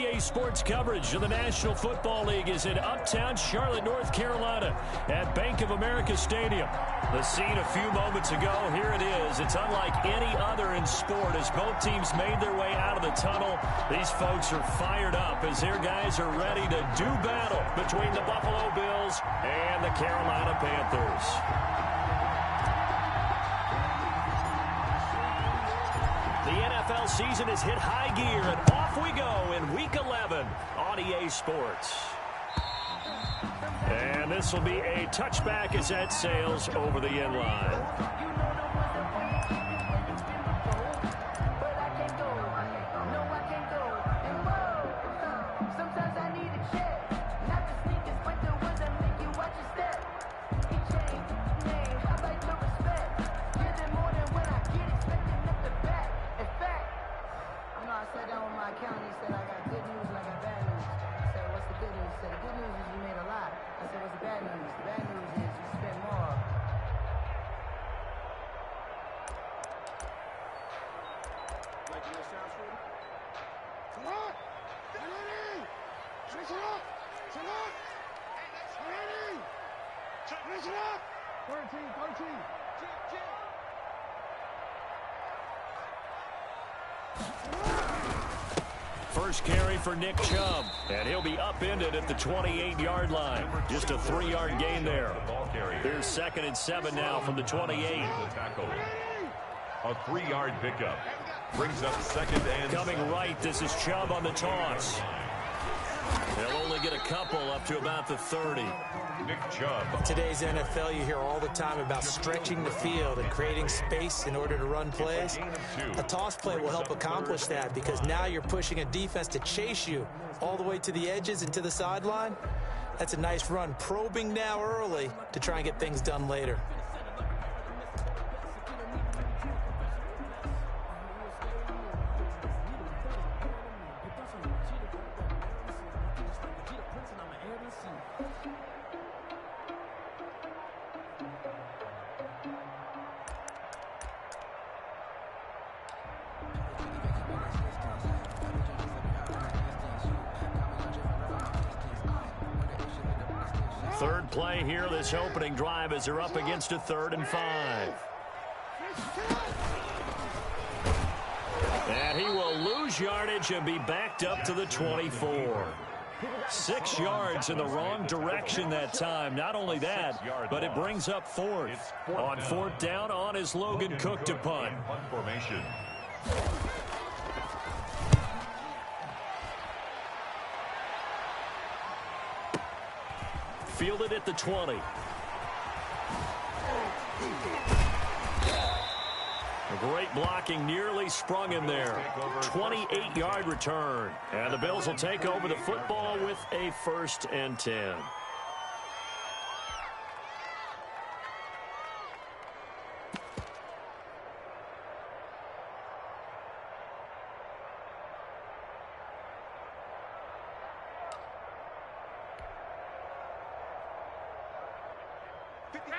EA Sports coverage of the National Football League is in uptown Charlotte, North Carolina at Bank of America Stadium. The scene a few moments ago, here it is. It's unlike any other in sport as both teams made their way out of the tunnel. These folks are fired up as their guys are ready to do battle between the Buffalo Bills and the Carolina Panthers. The NFL season has hit high gear, and off we go in Week 11 on EA Sports. And this will be a touchback as that sails over the end line. First carry for Nick Chubb, and he'll be upended at the 28-yard line. Just a 3-yard gain there. Here's 2nd and 7 now from the 28. A 3-yard pickup brings up 2nd and coming right. This is Chubb on the toss. They'll only get a couple up to about the 30. Nick Chubb. In today's NFL, you hear all the time about stretching the field and creating space in order to run plays. A toss play will help accomplish that because now you're pushing a defense to chase you all the way to the edges and to the sideline. That's a nice run, probing now early to try and get things done later. Third play here, this opening drive as they're up against a 3rd and 5. And he will lose yardage and be backed up to the 24. 6 yards in the wrong direction that time. Not only that, but it brings up 4th. On 4th down, on is Logan Cook to punt. Formation. Fielded at the 20. Great blocking, nearly sprung him there. 28-yard return. And the Bills will take over the football with a 1st and 10.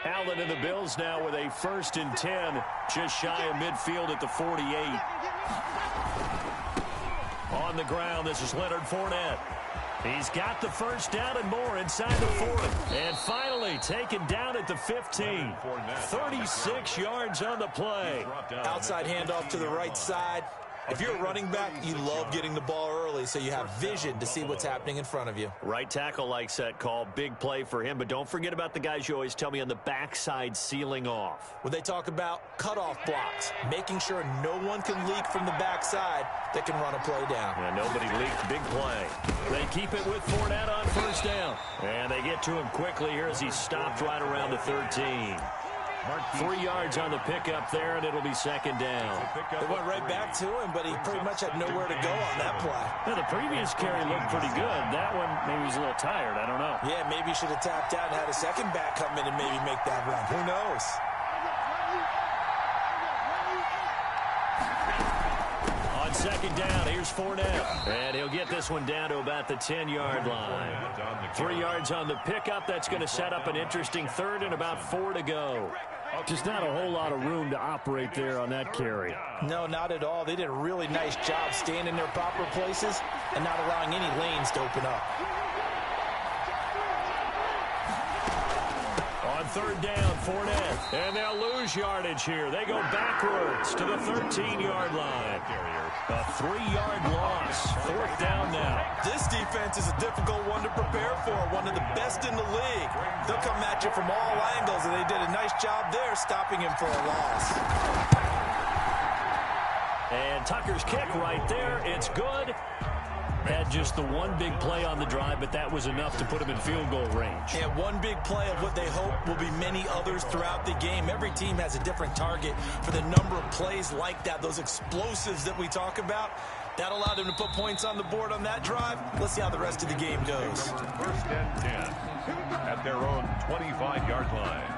Allen and the Bills now with a 1st and 10, just shy of midfield at the 48. On the ground, this is Leonard Fournette. He's got the 1st down and more inside the 40. And finally taken down at the 15. 36 yards on the play. Outside handoff to the right side. If you're a running back, you love getting the ball early so you have vision to see what's happening in front of you. Right tackle likes that call. Big play for him. But don't forget about the guys you always tell me on the backside sealing off. When they talk about cutoff blocks, making sure no one can leak from the backside that can run a play down. Yeah, nobody leaked. Big play. They keep it with Fournette on 1st down. And they get to him quickly here as he stopped right around the 13. 3 yards on the pickup there, and it'll be 2nd down. They went right back to him, but he pretty much had nowhere to go on that play. Yeah, the previous carry looked pretty good. That one, maybe he was a little tired. I don't know. Yeah, maybe he should have tapped out and had a second back come in and maybe make that run. Who knows? On 2nd down, here's Fournette. And he'll get this one down to about the 10-yard line. 3 yards on the pickup. That's going to set up an interesting 3rd and about 4 to go. Just not a whole lot of room to operate there on that carry. No, not at all. They did a really nice job staying in their proper places and not allowing any lanes to open up. On third down, Fournette. And they'll lose yardage here. They go backwards to the 13-yard line. A 3-yard loss. Fourth down now. This defense is a difficult one to prepare for. One of the best in the league. They'll come at you from all angles, and they did a nice job there stopping him for a loss. And Tucker's kick right there. It's good. Had just the one big play on the drive, but that was enough to put him in field goal range. Yeah, one big play of what they hope will be many others throughout the game. Every team has a different target for the number of plays like that, those explosives that we talk about. That allowed them to put points on the board on that drive. Let's see how the rest of the game goes. First and 10 at their own 25-yard line.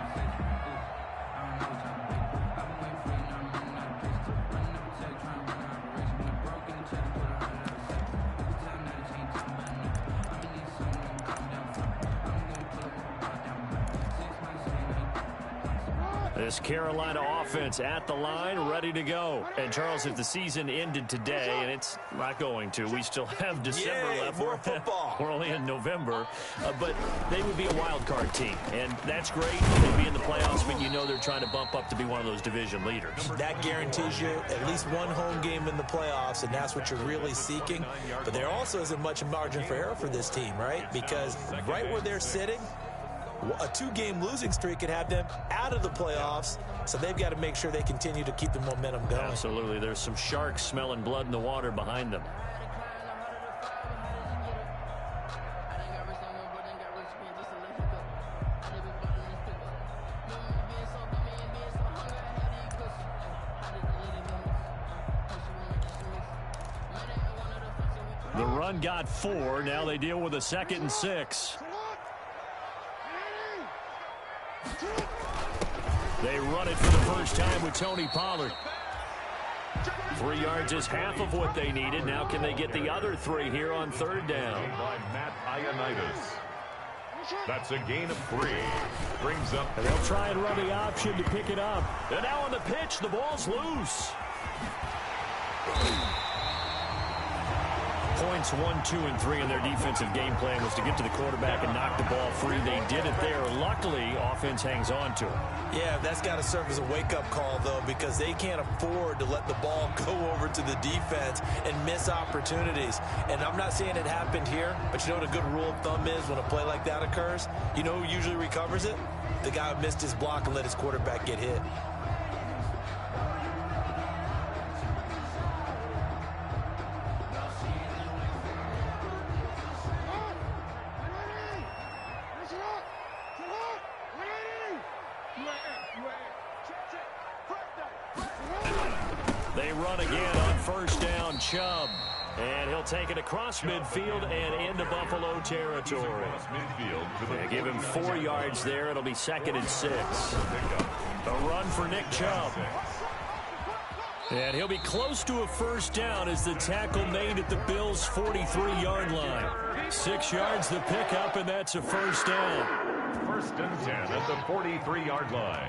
This Carolina offense at the line, ready to go. And, Charles, if the season ended today, and it's not going to, we still have December left. More football. We're only in November. But they would be a wild card team, and that's great. They'd be in the playoffs, but you know they're trying to bump up to be one of those division leaders. That guarantees you at least one home game in the playoffs, and that's what you're really seeking. But there also isn't much margin for error for this team, right? Because right where they're sitting, a 2-game losing streak could have them out of the playoffs, so they've got to make sure they continue to keep the momentum going. Absolutely. There's some sharks smelling blood in the water behind them. The run got 4. Now they deal with a 2nd and 6. They run it for the first time with Tony Pollard. 3 yards is half of what they needed. Now can they get the other 3 here on third down? By Matt Ioannidis. That's a gain of 3. Brings up. And they'll try and run the option to pick it up. And now on the pitch, the ball's loose. Points 1, 2, and 3 in their defensive game plan was to get to the quarterback and knock the ball free. They did it there. Luckily, offense hangs on to it. Yeah, that's got to serve as a wake-up call, though, because they can't afford to let the ball go over to the defense and miss opportunities. And I'm not saying it happened here, but you know what a good rule of thumb is when a play like that occurs? You know who usually recovers it? The guy who missed his block and let his quarterback get hit. They run again on first down, Chubb. And he'll take it across midfield and into Buffalo territory. They give him 4 yards there. It'll be 2nd and 6. A run for Nick Chubb. And he'll be close to a first down as the tackle made at the Bills' 43-yard line. 6 yards the pickup, and that's a first down. First and 10 at the 43-yard line.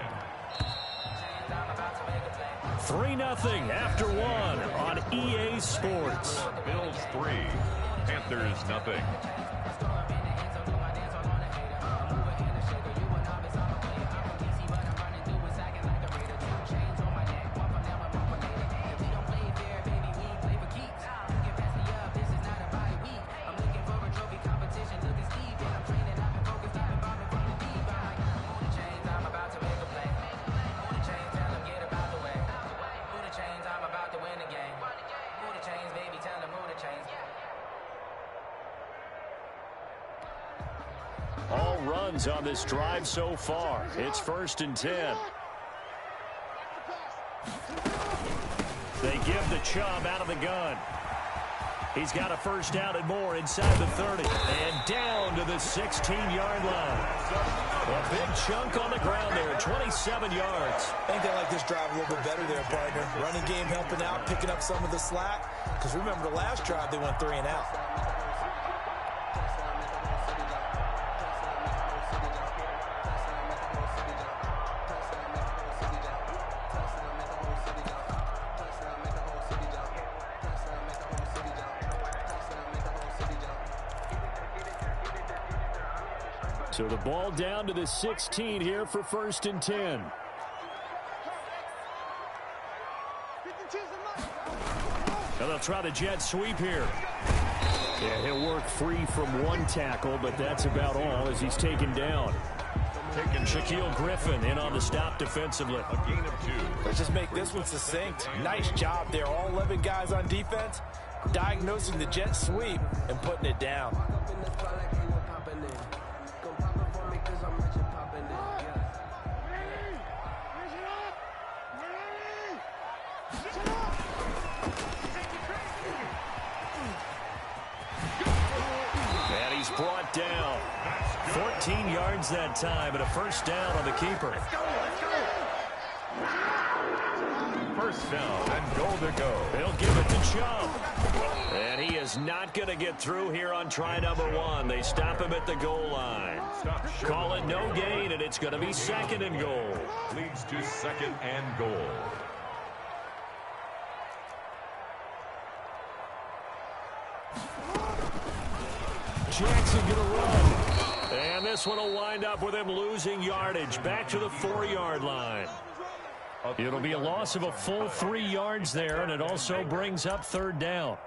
3-0 after 1 on EA Sports. Bills 3, Panthers nothing. All runs on this drive so far. It's 1st and 10. They give the Chubb out of the gun. He's got a first down and more inside the 30. And down to the 16-yard line. A big chunk on the ground there, 27 yards. I think they like this drive a little bit better there, partner. Running game helping out, picking up some of the slack. Because remember, the last drive, they went 3 and out. So the ball down to the 16 here for 1st and 10. Now they'll try the jet sweep here. Yeah, he'll work free from one tackle, but that's about all as he's taken down. Shaquille Griffin in on the stop defensively. A gain of 2. Let's just make this one succinct. Nice job there. All 11 guys on defense diagnosing the jet sweep and putting it down. And he's brought down. 14 yards that time and a 1st down on the keeper. First down and goal to go. They'll give it to Chubb. And he is not going to get through here on try number 1. They stop him at the goal line. Call it no gain, and it's going to be 2nd and goal. Leads to 2nd and goal. Jackson going to run. And this one will wind up with him losing yardage back to the 4-yard line. It'll be a loss of a full 3 yards there, and it also brings up 3rd down.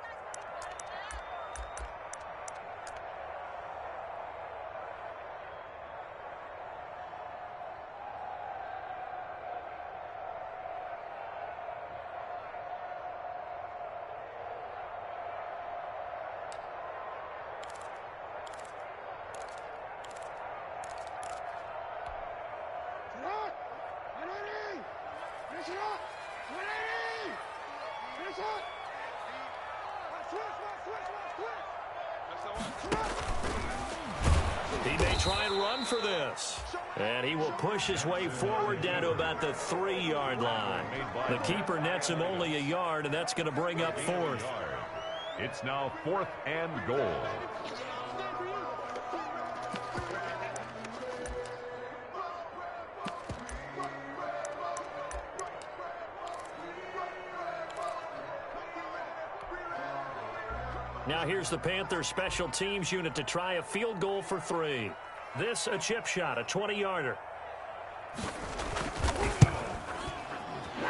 He may try and run for this. And he will push his way forward down to about the 3-yard line. The keeper nets him only a yard, and that's going to bring up 4th. It's now 4th and goal. Now here's the Panthers special teams unit to try a field goal for 3. This a chip shot, a 20-yarder.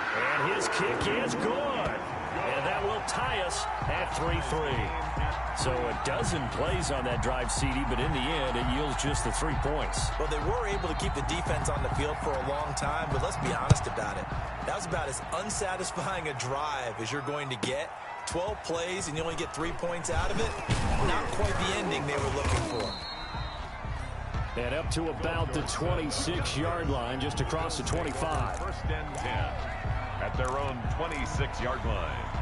And his kick is good. And that will tie us at 3-3. So a dozen plays on that drive, CD, but in the end, it yields just the 3 points. Well, they were able to keep the defense on the field for a long time, but let's be honest about it. That was about as unsatisfying a drive as you're going to get. 12 plays and you only get 3 points out of it. Not quite the ending they were looking for. And up to about the 26-yard line, just across the 25. 1st and 10 at their own 26-yard line.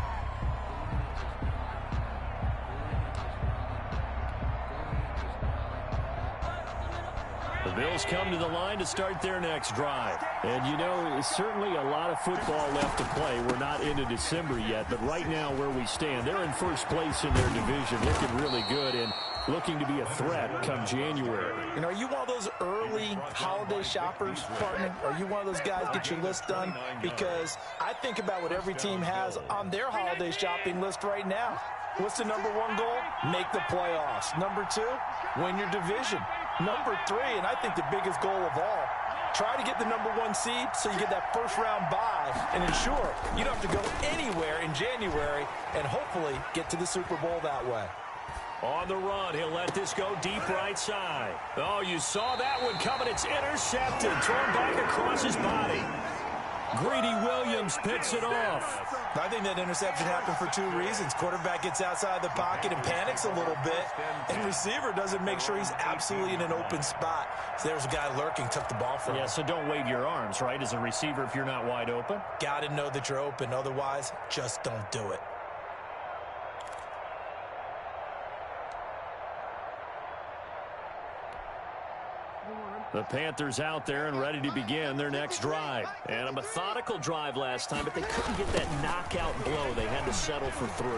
The Bills come to the line to start their next drive. And, you know, it's certainly a lot of football left to play. We're not into December yet, but right now where we stand, they're in 1st place in their division, looking really good and looking to be a threat come January. You know, are you one of those early holiday shoppers, partner? Are you one of those guys get your list done? Because I think about what every team has on their holiday shopping list right now. What's the number 1 goal? Make the playoffs. Number 2, win your division. Number 3, and I think the biggest goal of all, try to get the number 1 seed so you get that 1st round bye and ensure you don't have to go anywhere in January and hopefully get to the Super Bowl that way. On the run, he'll let this go deep right side. Oh, you saw that one coming. It's intercepted, thrown back across his body. Greedy Williams picks it off. I think that interception happened for 2 reasons. Quarterback gets outside the pocket and panics a little bit, and receiver doesn't make sure he's absolutely in an open spot. So there's a guy lurking, took the ball from him. Yeah, so don't wave your arms, right, as a receiver if you're not wide open. Got to know that you're open. Otherwise, just don't do it. The Panthers out there and ready to begin their next drive. And a methodical drive last time, but they couldn't get that knockout blow. They had to settle for 3.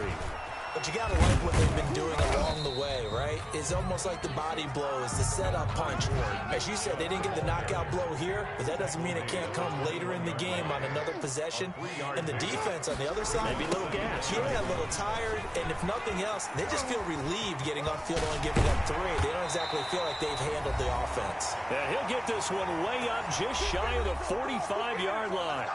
But you got to like what they've been doing along the way, right? It's almost like the body blows, the setup punch. As you said, they didn't get the knockout blow here, but that doesn't mean it can't come later in the game on another possession. And the defense on the other side, maybe a little gas. Yeah, a little tired, and if nothing else, they just feel relieved getting upfield and giving up 3. They don't exactly feel like they've handled the offense. And he'll get this one way up just shy of the 45-yard line.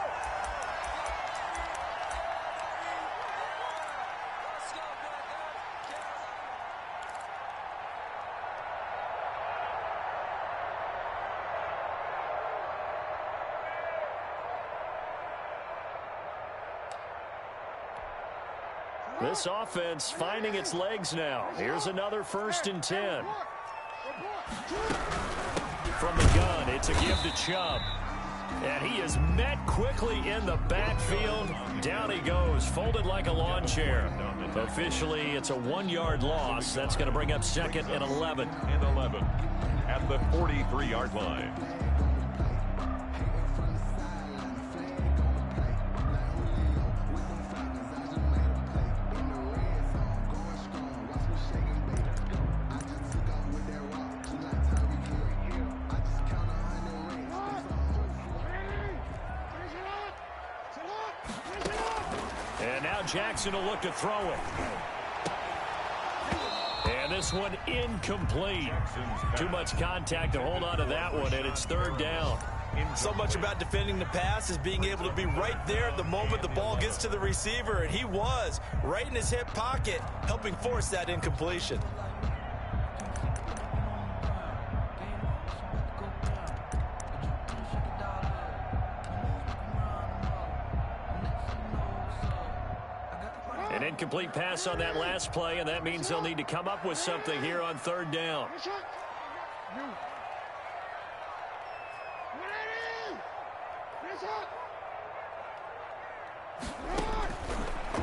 This offense finding its legs now. Here's another 1st and 10. From the gun, it's a give to Chubb. And he is met quickly in the backfield. Down he goes, folded like a lawn chair. Officially, it's a 1-yard loss. That's going to bring up 2nd and 11. And 11 at the 43-yard line. Jackson will look to throw it. And this one incomplete. Too much contact to hold on to that one, and it's 3rd down. So much about defending the pass is being able to be right there at the moment the ball gets to the receiver, and he was right in his hip pocket, helping force that incompletion. An incomplete pass on that last play, and that means they'll need to come up with something here on 3rd down.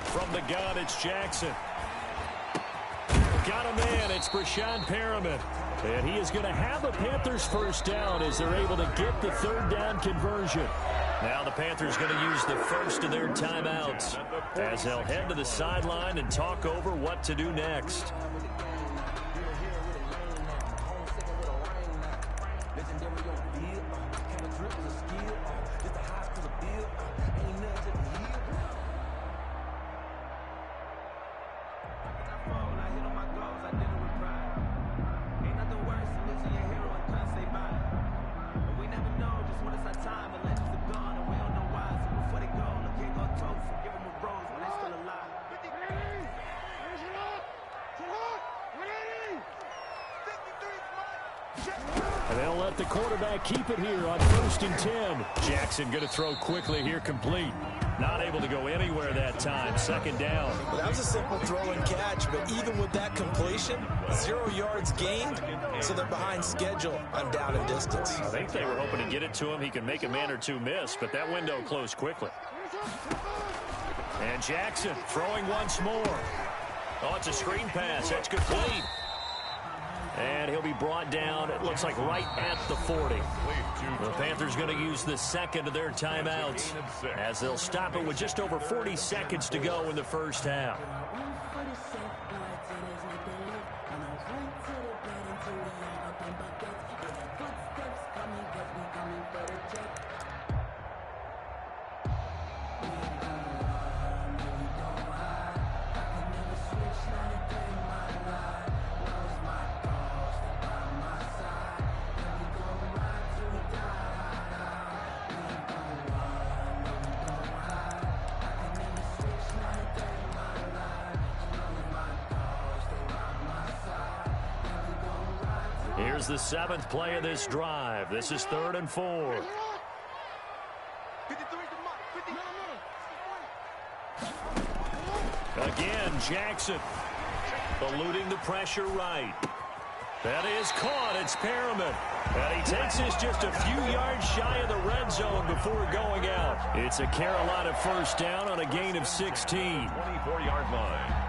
From the gun, it's Jackson. Got a man, it's Brashad Perriman. And he is going to have the Panthers 1st down as they're able to get the 3rd down conversion. Now the Panthers going to use the first of their timeouts as they'll head to the sideline and talk over what to do next. And they'll let the quarterback keep it here on 1st and 10. Jackson going to throw quickly here, complete. Not able to go anywhere that time. 2nd down. Well, that was a simple throw and catch, but even with that completion, 0 yards gained, so they're behind schedule on down and distance. I think they were hoping to get it to him. He can make a man or two miss, but that window closed quickly. And Jackson throwing once more. Oh, it's a screen pass. That's complete. And he'll be brought down, it looks like right at the 40. The Panthers going to use the 2nd of their timeouts as they'll stop it with just over 40 seconds to go in the 1st half. Here's the 7th play of this drive. This is 3rd and 4. Again, Jackson eluding the pressure right. That is caught. It's Perriman. And he takes this just a few yards shy of the red zone before going out. It's a Carolina 1st down on a gain of 16. 24-yard line.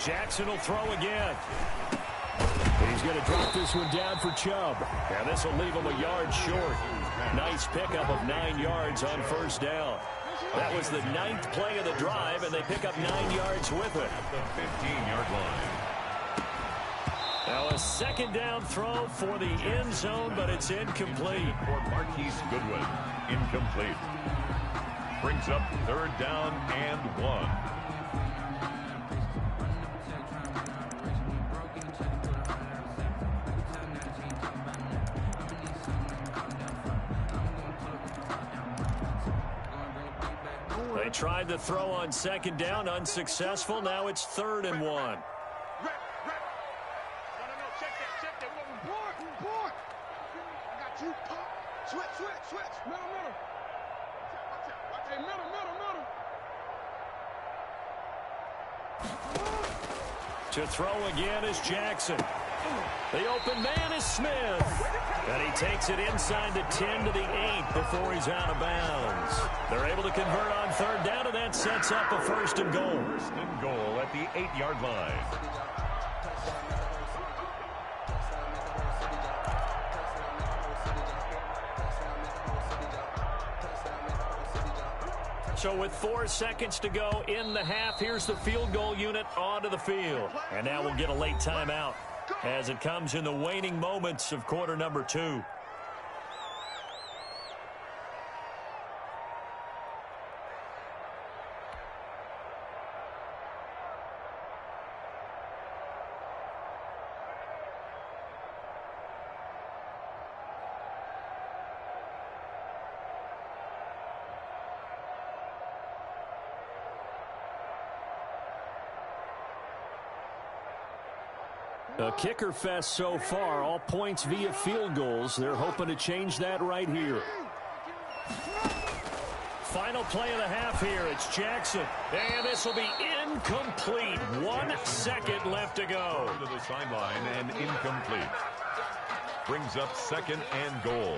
Jackson will throw again. He's going to drop this one down for Chubb. And this will leave him a yard short. Nice pickup of 9 yards on first down. That was the 9th play of the drive, and they pick up 9 yards with it. At the 15-yard line. Now a second down throw for the end zone, but it's incomplete. For Marquise Goodwin, incomplete. Brings up 3rd down and 1. They tried the throw on second down, unsuccessful. Now it's 3rd and 1. To throw again is Jackson. The open man is Smith. And he takes it inside the 10 to the 8 before he's out of bounds. They're able to convert on 3rd down, and that sets up a 1st and goal. 1st and goal at the 8-yard line. So with 4 seconds to go in the half, here's the field goal unit onto the field. And now we'll get a late timeout as it comes in the waning moments of quarter number 2. A kicker fest so far, all points via field goals. They're hoping to change that right here. Final play of the half here. It's Jackson. And this will be incomplete. 1 second left to go. To the sideline and incomplete. Brings up 2nd and goal.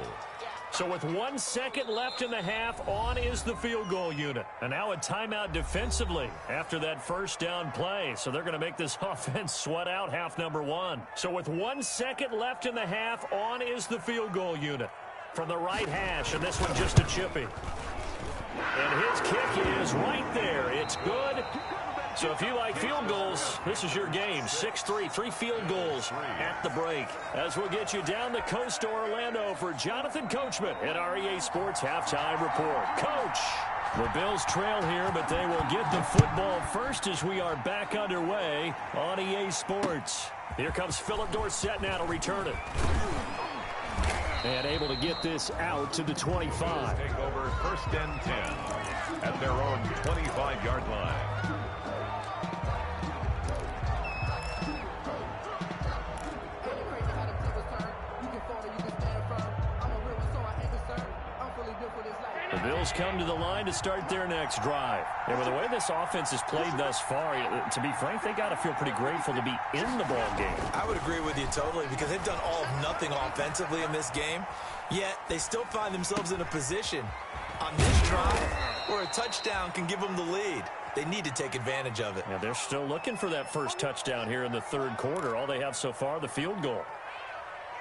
So with 1 second left in the half, on is the field goal unit. And now a timeout defensively after that first down play. So they're going to make this offense sweat out half number 1. So with 1 second left in the half, on is the field goal unit. From the right hash, and this one just a chippy. And his kick is right there. It's good. So if you like field goals, this is your game. 6-3, 3 field goals at the break. As we'll get you down the coast to Orlando for Jonathan Coachman at our EA Sports Halftime Report. Coach, the Bills trail here, but they will get the football first as we are back underway on EA Sports. Here comes Philip Dorsett now to return it. And able to get this out to the 25. Take over 1st and 10 at their own 25-yard line. The Bills come to the line to start their next drive. And with the way this offense has played thus far, to be frank, they got to feel pretty grateful to be in the ball game. I would agree with you totally because they've done all of nothing offensively in this game, yet they still find themselves in a position on this drive where a touchdown can give them the lead. They need to take advantage of it. Yeah, they're still looking for that first touchdown here in the 3rd quarter. All they have so far, the field goal.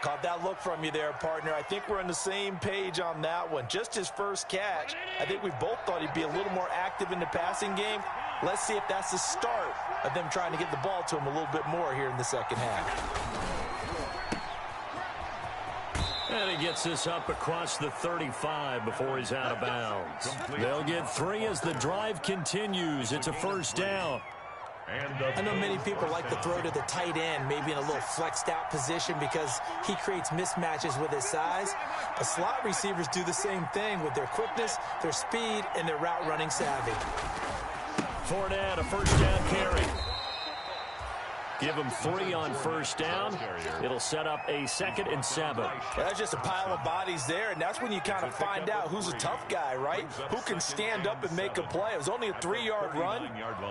Caught that look from you there, partner. I think we're on the same page on that one. Just his first catch. I think we both thought he'd be a little more active in the passing game. Let's see if that's the start of them trying to get the ball to him a little bit more here in the second half. And he gets this up across the 35 before he's out of bounds. They'll get 3 as the drive continues. It's a first down. I know many people like to throw to the tight end, maybe in a little flexed out position because he creates mismatches with his size. But slot receivers do the same thing with their quickness, their speed, and their route running savvy. Fournette, a first down carry. Give him 3 on first down. It'll set up a 2nd and 7. That's just a pile of bodies there, and that's when you kind of find out who's a tough guy, right? Who can stand up and make a play. It was only a 3-yard run,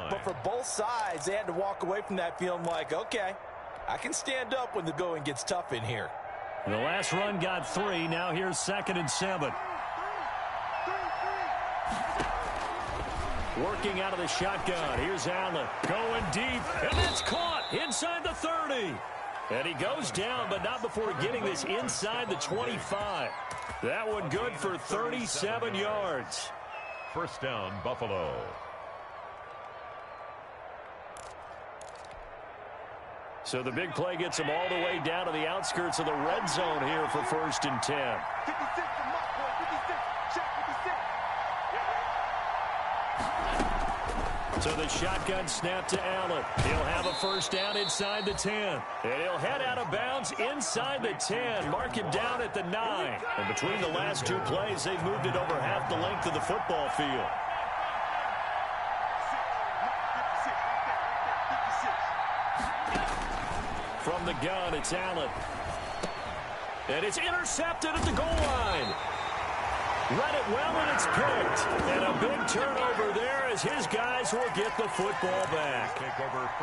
but for both sides, they had to walk away from that feeling like, okay, I can stand up when the going gets tough in here. The last run got 3. Now here's 2nd and 7. Working out of the shotgun. Here's Allen going deep, and it's caught inside the 30. And he goes down, but not before getting this inside the 25. That one good for 37 yards. First down, Buffalo. So the big play gets him all the way down to the outskirts of the red zone here for 1st and 10. So the shotgun snap to Allen. He'll have a first down inside the 10. And he'll head out of bounds inside the 10. Mark him down at the 9. And between the last two plays, they've moved it over half the length of the football field. From the gun, it's Allen. And it's intercepted at the goal line. Read it well, and it's picked. And a big turnover there as his guys will get the football back.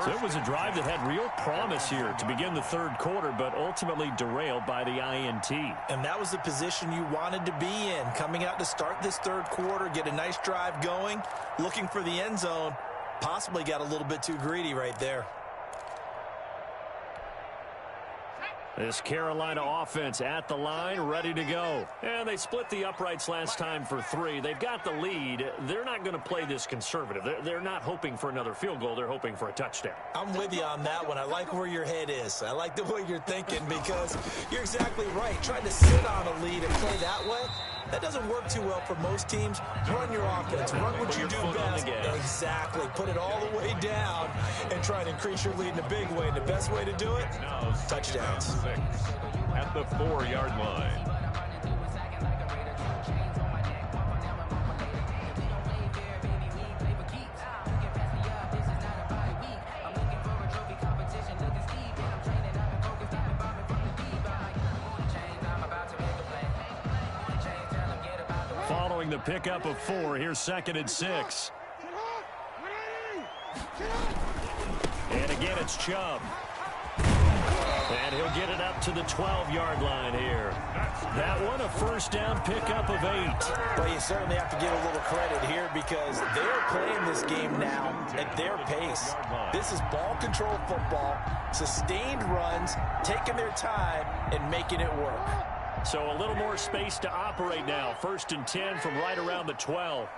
So it was a drive that had real promise here to begin the 3rd quarter, but ultimately derailed by the INT. And that was the position you wanted to be in. Coming out to start this 3rd quarter, get a nice drive going, looking for the end zone. Possibly got a little bit too greedy right there. This Carolina offense at the line, ready to go. And they split the uprights last time for 3. They've got the lead. They're not going to play this conservative. They're not hoping for another field goal. They're hoping for a touchdown. I'm with you on that one. I like where your head is. I like the way you're thinking because you're exactly right. Trying to sit on a lead and play that way, that doesn't work too well for most teams. Run your offense. Run what you do best. Exactly. Put it all the way down and try to increase your lead in a big way. And the best way to do it, touchdowns. At the 4-yard line. Following the pickup of 4, here's 2nd and 6. And again, it's Chubb. And he'll get it up to the 12-yard line here. That one, a first down pickup of 8. Well, you certainly have to give a little credit here because they're playing this game now at their pace. This is ball control football, sustained runs, taking their time, and making it work. So a little more space to operate now. 1st and 10 from right around the 12.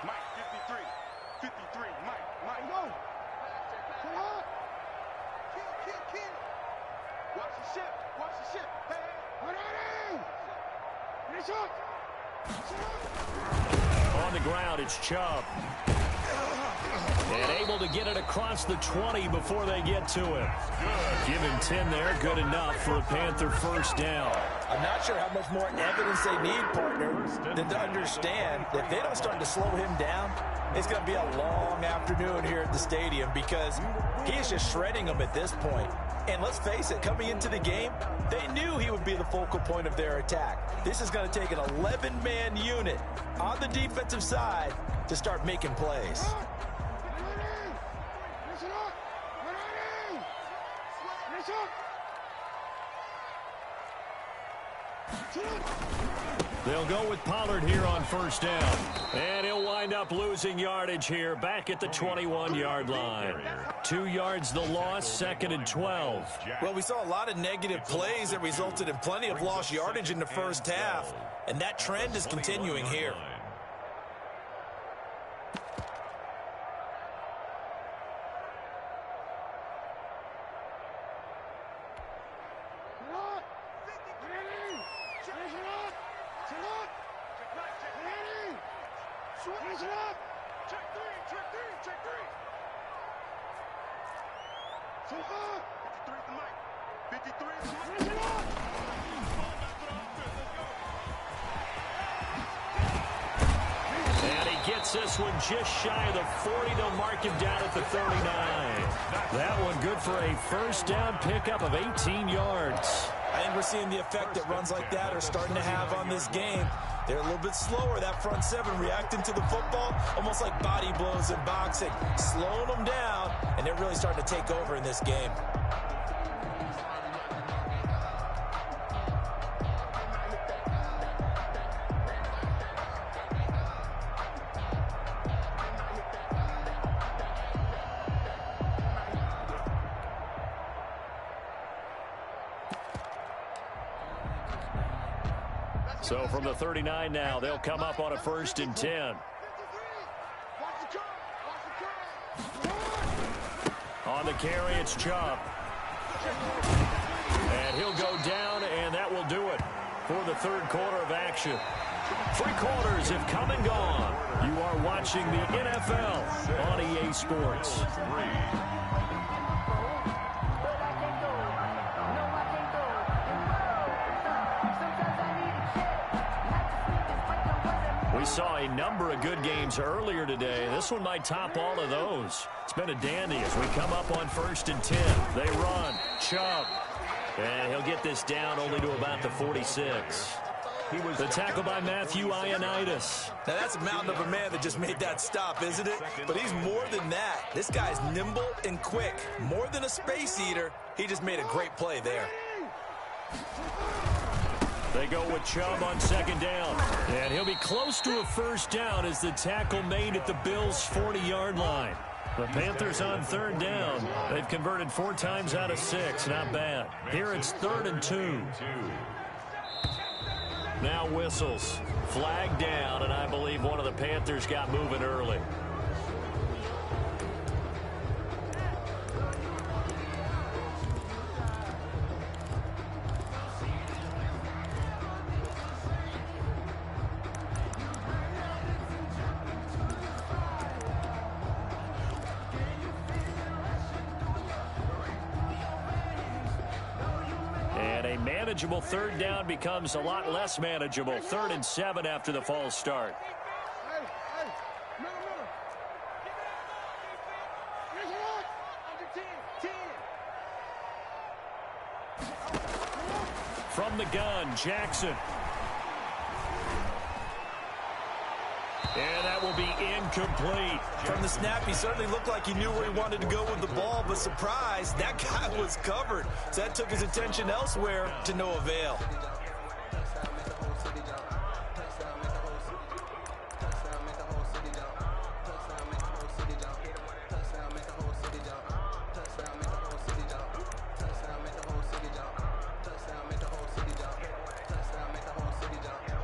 Mike, 53. 53, Mike, go. Watch the ship. Watch the ship. Hey. On the ground, it's Chubb. And able to get it across the 20 before they get to it. Give him 10 there. Good enough for a Panther first down. I'm not sure how much more evidence they need, partner, than to understand that if they don't start to slow him down, it's going to be a long afternoon here at the stadium because he is just shredding them at this point. And let's face it, coming into the game, they knew he would be the focal point of their attack. This is going to take an 11-man unit on the defensive side to start making plays. They'll go with Pollard here on first down. And he'll wind up losing yardage here back at the 21-yard line. 2 yards the loss, 2nd and 12. Well, we saw a lot of negative plays that resulted in plenty of lost yardage in the first half. And that trend is continuing here. This one just shy of the 40. They'll mark him down at the 39. That one good for a first down pickup of 18 yards. I think we're seeing the effect that runs like that are starting to have on this game. They're a little bit slower, that front seven, reacting to the football, almost like body blows in boxing, slowing them down, and they're really starting to take over in this game. So from the 39 now, they'll come up on a 1st and 10. On the carry, it's Chubb. And he'll go down, and that will do it for the 3rd quarter of action. 3 quarters have come and gone. You are watching the NFL on EA Sports. We saw a number of good games earlier today. This one might top all of those. It's been a dandy as we come up on 1st and 10. They run. Chubb. And he'll get this down only to about the 46. The tackle by Matthew Ioannidis. Now that's a mountain of a man that just made that stop, isn't it? But he's more than that. This guy's nimble and quick. More than a space eater. He just made a great play there. They go with Chubb on 2nd down. And he'll be close to a 1st down as the tackle made at the Bills' 40-yard line. The Panthers on 3rd down. They've converted 4 times out of 6. Not bad. Here it's 3rd and 2. Now whistles. Flag down, and I believe one of the Panthers got moving early. Manageable 3rd down becomes a lot less manageable. 3rd and 7 after the false start. From the gun, Jackson. And that will be incomplete. From the snap, he certainly looked like he knew where he wanted to go with the ball, but surprise, that guy was covered. So that took his attention elsewhere to no avail.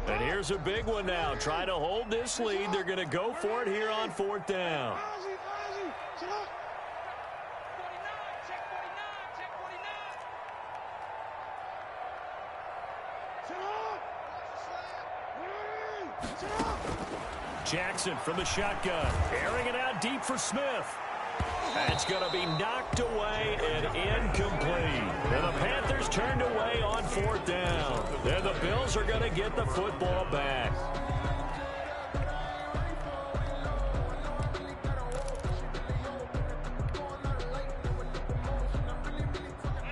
And here's a big one now. Try to hold this lead. They're going to go for it here on 4th down. Jackson from the shotgun. Airing it out deep for Smith. That's going to be knocked away and incomplete. And the Panthers turned away on 4th down. And the Bills are going to get the football back.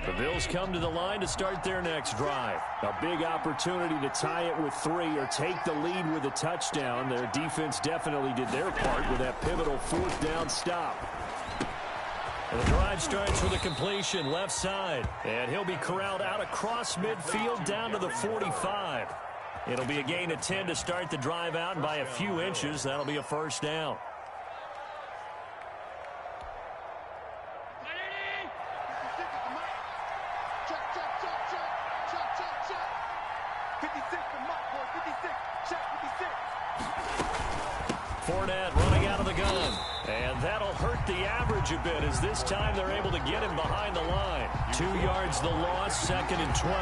The Bills come to the line to start their next drive. A big opportunity to tie it with 3 or take the lead with a touchdown. Their defense definitely did their part with that pivotal 4th down stop. And the drive starts with a completion left side. And he'll be corralled out across midfield down to the 45. It'll be a gain of 10 to start the drive out, and by a few inches, that'll be a 1st down. Fournette running out of the gun. And that'll hurt the average a bit as this time they're able to get him behind the line. 2 yards the loss, 2nd and 12.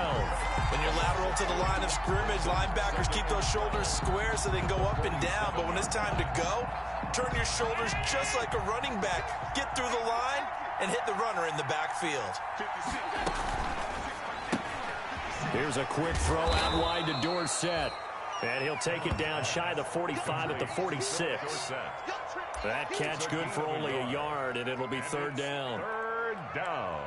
When you're lateral to the line of scrimmage, linebackers keep those shoulders square so they can go up and down. But when it's time to go, turn your shoulders just like a running back. Get through the line and hit the runner in the backfield. Here's a quick throw out wide to Dorsett. And he'll take it down shy of the 45 at the 46. That catch good for only a yard, and it'll be 3rd down. 3rd down.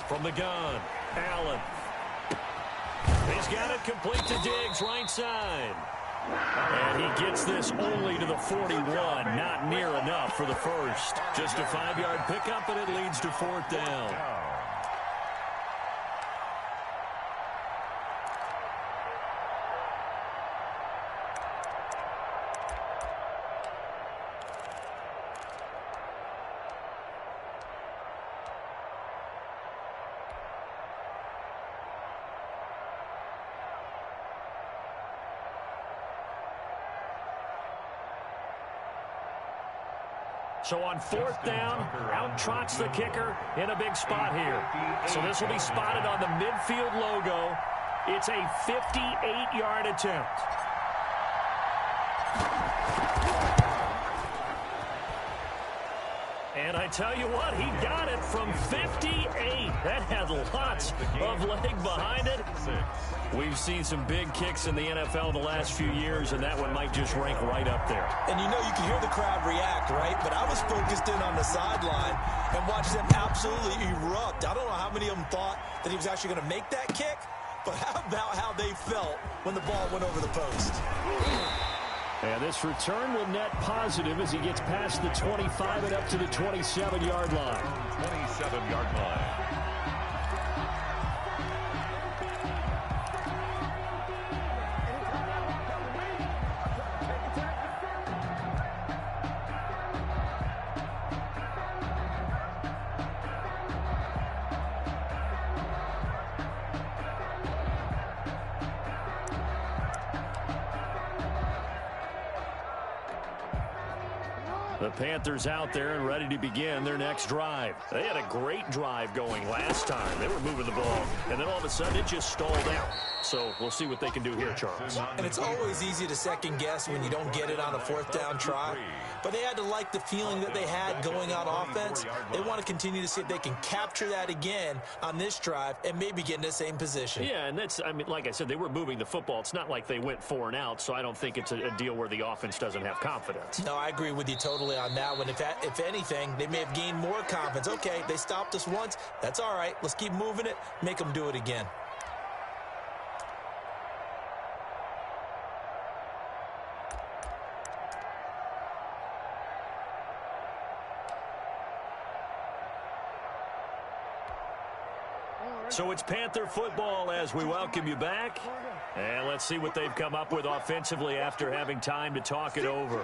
From the gun, Allen. He's got it complete to Diggs, right side. And he gets this only to the 41. Not near enough for the first. Just a 5-yard pickup, and it leads to 4th down. So on 4th down, out trots the kicker in a big spot here. So this will be spotted on the midfield logo. It's a 58-yard attempt. And I tell you what, he got it from 58. That had lots of leg behind it. We've seen some big kicks in the NFL the last few years, and that one might just rank right up there. And you know, you can hear the crowd react, right? But I was focused in on the sideline and watched them absolutely erupt. I don't know how many of them thought that he was actually going to make that kick, but how about how they felt when the ball went over the post? And this return will net positive as he gets past the 25 and up to the 27-yard line. 27-yard line. The Panthers out there and ready to begin their next drive. They had a great drive going last time. They were moving the ball, and then all of a sudden it just stalled out. So we'll see what they can do here, Charles. And it's always easy to second guess when you don't get it on a 4th down try. But they had to like the feeling that they had going on offense. They want to continue to see if they can capture that again on this drive and maybe get in the same position. Yeah, and that's, I mean, like I said, they were moving the football. It's not like they went 4 and out, so I don't think it's a deal where the offense doesn't have confidence. No, I agree with you totally on that one. If anything, they may have gained more confidence. Okay, they stopped us once. That's all right. Let's keep moving it. Make them do it again. So it's Panther football as we welcome you back. And let's see what they've come up with offensively after having time to talk it over.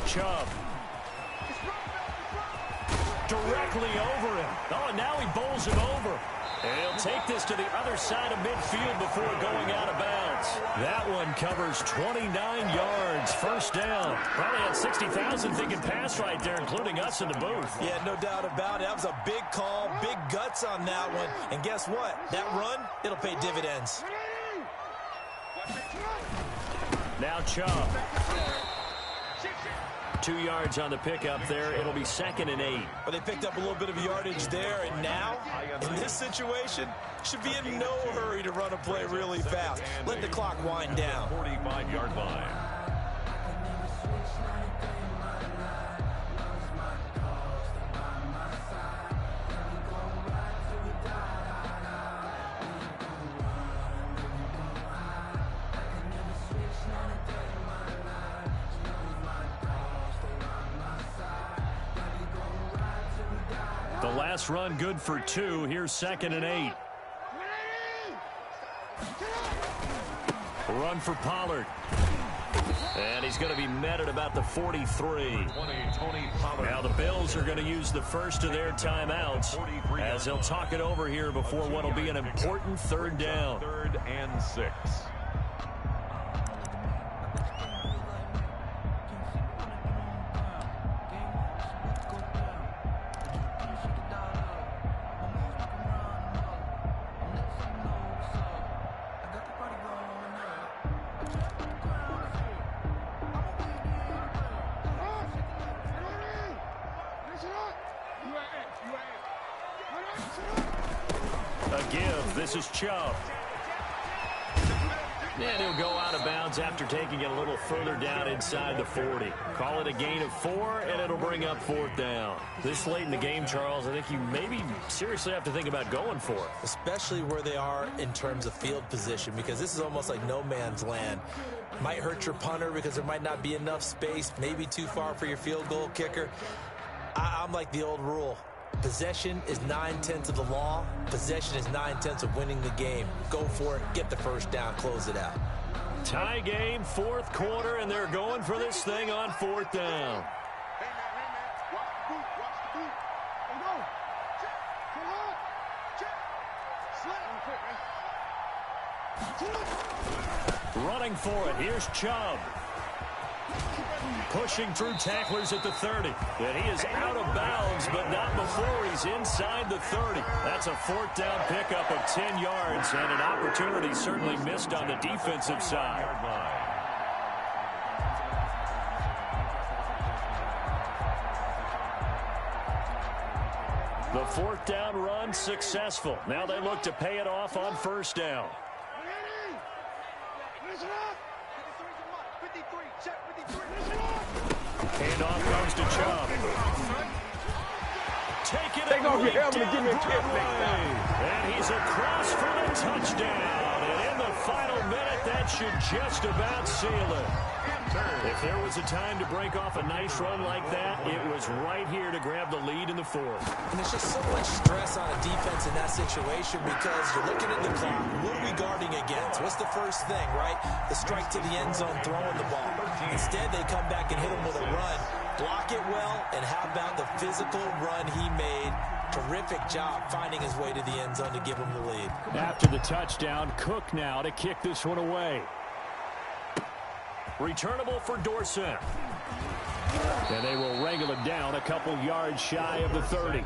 Chubb. Directly over him. Oh, and now he bowls him over. And he'll take this to the other side of midfield before going out of bounds. That one covers 29 yards. First down. Probably had 60,000 thinking pass right there, including us in the booth. Yeah, no doubt about it. That was a big call, big guts on that one. And guess what? That run, it'll pay dividends. Now Chubb. 2 yards on the pickup there. It'll be 2nd and 8. But they picked up a little bit of yardage there, and now, in this situation, should be in no hurry to run a play really fast. Let the clock wind down. 45-yard line. The last run good for 2. Here's 2nd and 8. Run for Pollard. And he's going to be met at about the 43. Now the Bills are going to use the first of their timeouts as they'll talk it over here before what will be an important 3rd down. 3rd and 6. A give. This is Chubb. And he'll go out of bounds after taking it a little further down inside the 40. Call it a gain of 4, and it'll bring up 4th down. This late in the game, Charles, I think you maybe seriously have to think about going for it. Especially where they are in terms of field position, because this is almost like no man's land. Might hurt your punter because there might not be enough space, maybe too far for your field goal kicker. I'm like the old rule. Possession is 9/10 of the law. Possession is 9/10 of winning the game. Go for it. Get the first down. Close it out. Tie game, 4th quarter, and they're going for this thing on 4th down. Hey, man. Watch the boot. Watch the boot. Oh, no. Check. Hold on. Check. Slip. Running for it. Here's Chubb. Pushing through tacklers at the 30. And he is out of bounds, but not before he's inside the 30. That's a 4th down pickup of 10 yards, and an opportunity certainly missed on the defensive side. The 4th down run successful. Now they look to pay it off on 1st down. Handoff goes to Chubb. Take it away down Broadway. And he's across for the touchdown. And in the final minute, that should just about seal it. If there was a time to break off a nice run like that, it was right here to grab the lead in the 4th. And there's just so much stress on a defense in that situation because you're looking at the clock. What are we guarding against? What's the first thing, right? The strike to the end zone, throwing the ball. Instead, they come back and hit him with a run. Block it well, and how about the physical run he made? Terrific job finding his way to the end zone to give him the lead. After the touchdown, Cook now to kick this one away. Returnable for Dorsett. And they will wrangle it down a couple yards shy of the 30.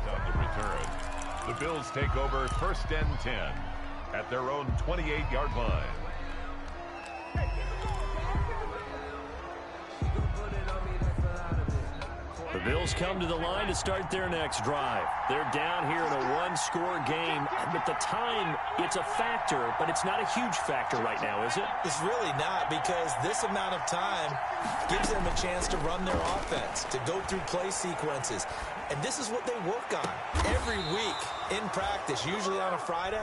The Bills take over 1st and 10 at their own 28-yard line. The Bills come to the line to start their next drive. They're down here in a one-score game. At the time, it's a factor, but it's not a huge factor right now, is it? It's really not, because this amount of time gives them a chance to run their offense, to go through play sequences. And this is what they work on every week in practice, usually on a Friday.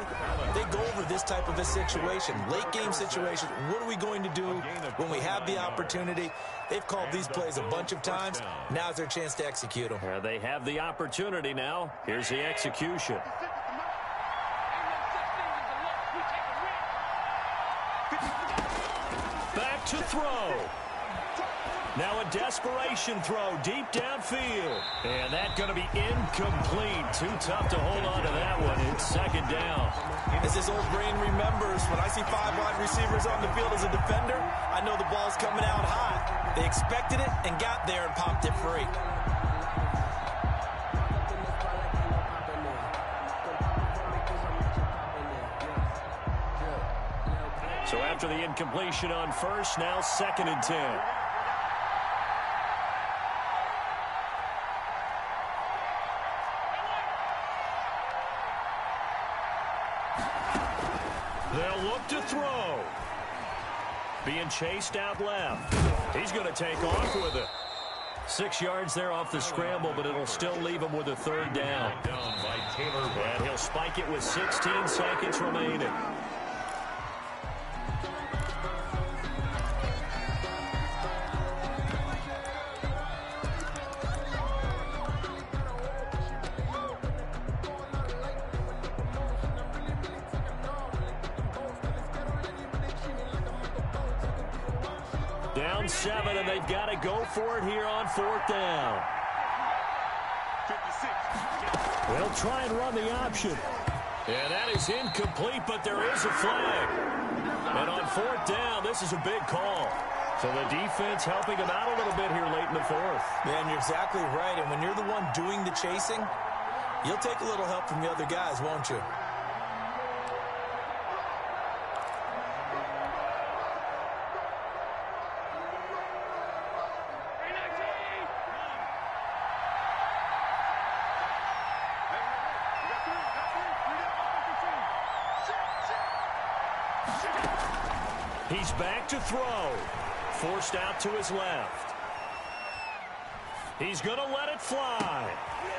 They go over this type of a situation, late game situation. What are we going to do when we have the opportunity? They've called these plays a bunch of times. Now's their chance to execute them. They have the opportunity now. Here's the execution. Back to throw. Now a desperation throw deep downfield. And that's going to be incomplete. Too tough to hold on to that one. It's 2nd down. As this old brain remembers, when I see 5 wide receivers on the field as a defender, I know the ball's coming out high. They expected it and got there and popped it free. So after the incompletion on 1st, now 2nd and 10. They'll look to throw. Being chased out left. He's going to take off with it. 6 yards there off the scramble, but it'll still leave him with a 3rd down. And he'll spike it with 16 seconds remaining. Down 7, and they've got to go for it here on 4th down. 56. They'll try and run the option. And that is incomplete, but there is a flag. And on 4th down, this is a big call. So the defense helping them out a little bit here late in the 4th. Man, you're exactly right. And when you're the one doing the chasing, you'll take a little help from the other guys, won't you? He's back to throw. Forced out to his left. He's going to let it fly.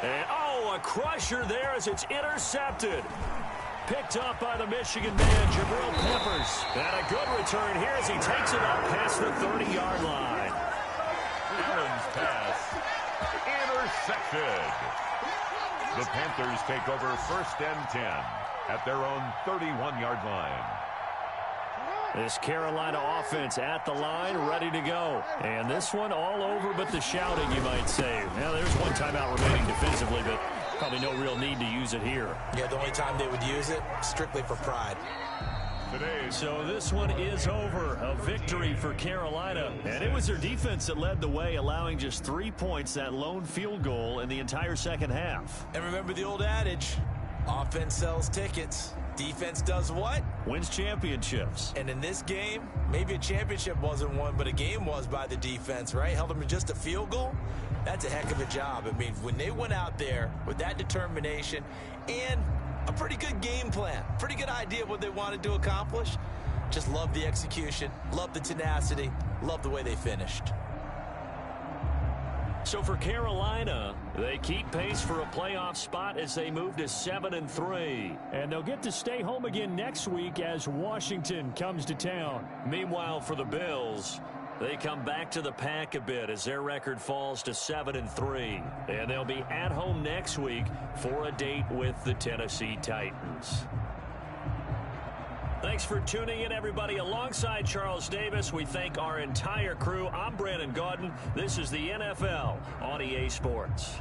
And, oh, a crusher there as it's intercepted. Picked up by the Michigan man, Jabril Peppers. And a good return here as he takes it up past the 30-yard line. Allen's pass intercepted. The Panthers take over 1st and 10 at their own 31-yard line. This Carolina offense at the line, ready to go. And this one all over but the shouting, you might say. Now, there's one timeout remaining defensively, but probably no real need to use it here. Yeah, the only time they would use it, strictly for pride. So this one is over. A victory for Carolina. And it was their defense that led the way, allowing just 3 points, that lone field goal in the entire second half. And remember the old adage, offense sells tickets. Defense does what? Wins championships. And in this game, maybe a championship wasn't won, but a game was by the defense, right? Held them to just a field goal. That's a heck of a job. I mean, when they went out there with that determination and a pretty good game plan, pretty good idea of what they wanted to accomplish, just love the execution, love the tenacity, love the way they finished. So for Carolina, they keep pace for a playoff spot as they move to 7-3. And they'll get to stay home again next week as Washington comes to town. Meanwhile, for the Bills, they come back to the pack a bit as their record falls to 7-3. And they'll be at home next week for a date with the Tennessee Titans. Thanks for tuning in, everybody. Alongside Charles Davis, we thank our entire crew. I'm Brandon Gaudin. This is the NFL on EA Sports.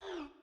no!